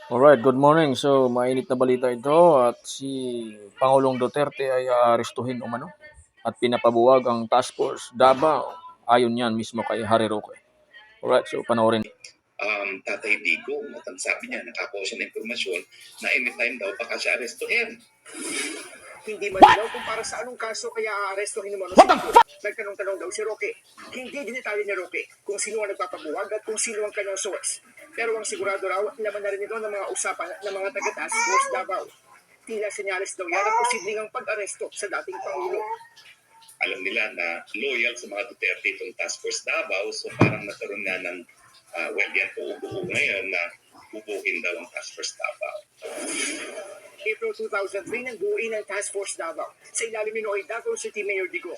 Alright, good morning. So, mainit na balita ito at si Pangulong Duterte ay aarestuhin umano at pinapabuwag ang Task Force Davao. Ayon yan mismo kay Harry Roque. Alright, so panoorin. Tatay Digong at ang sabi niya, nakakuha siya ng impormasyon na anytime daw baka siya arestuhin. Hindi malinaw kung para sa anong kaso kaya aarestuhin naman si Digong. Nagtanong-tanong daw si Roque. Hindi dinetalye ni Roque kung sino ang nagpapabuwag at kung sino ang kanyang source. Pero ang sigurado raw, laman na rin ito ng mga usapan ng mga taga-task force Davao. Tila senyales daw yan ang posibleng ang pag-aresto sa dating Pangulo. Alam nila na loyal sa mga Duterte itong Task Force Davao, so parang nagkaroon na ng yan po ngayon na bubukin daw ang Task Force Davao. April 2003 nang buuin ang Task Force Davao sa ilalim ni Noy Davao City Mayor Digong.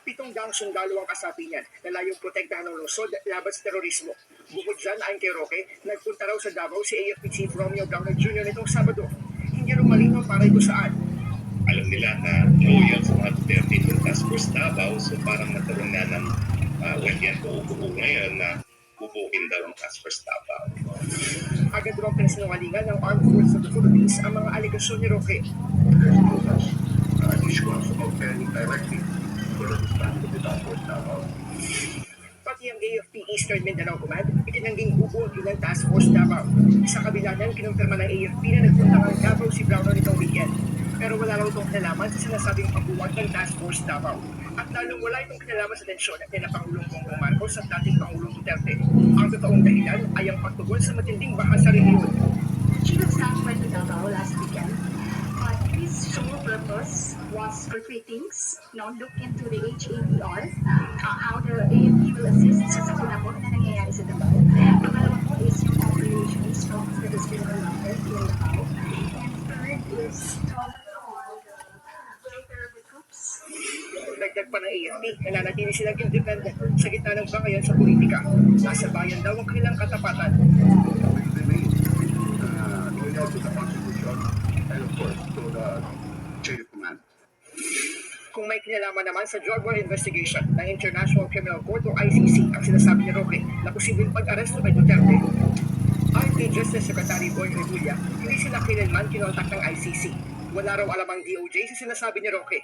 700 sundalo ang kasapi niyan na layong protektahan ng lungsod laban sa terorismo. Bukod dyan, ayon kay Roque, nagpunta raw sa Davao si AFP Chief Romeo Downer Jr. nitong Sabado. Hindi raw malinaw para ito saan. Alam nila na loyal sa mga Duterte itong Task Force Davao, so parang nagkaroon na ng yan po ngayon na bubukin daw ang Task Force Davao. Agad naman pinasinungalingan ng Armed Forces of the Philippines ang mga aligasyon ni Roque. Pati ang AFP Eastern Mindanao Command, itinangging bubukin ng Task Force Davao. Sa kabila niyan, kinumpirma ng AFP na nagpunta ng Davao si Browner nitong weekend. Pero wala raw itong kinalaman sa sinasabing pagbuwag ng Task Force Davao. At lalong wala itong kinalaman sa tensyon at na Pangulong Bongbong Marcos at dating Pangulong Duterte. Ang totoong dahilan ay ang pagtugon sa matinding baha sa rehiyon. Chief of Staff went to Davao last weekend, but his sole purpose was for three things. Look into the HADR, how the AFP will assist sa sakunabot na nangyayari sa Davao. Pangalawa po is yung operations of the district commander in Davao. And third is welfare of the troops. Dagdag pa ng AFP, nananatili silang independent sa gitna ng bangayan sa politika. Nasa bayan daw ang kanilang katapatan. Kung may kinalaman naman sa drug war investigation ng International Criminal Court o ICC ang sinasabi ni Roque na posibleng pag-aresto kay Duterte. Ayon kay Justice Secretary Boy Reguilla, hindi sila kailanman kinontak ng ICC. Wala raw alamang DOJ sa sinasabi ni Roque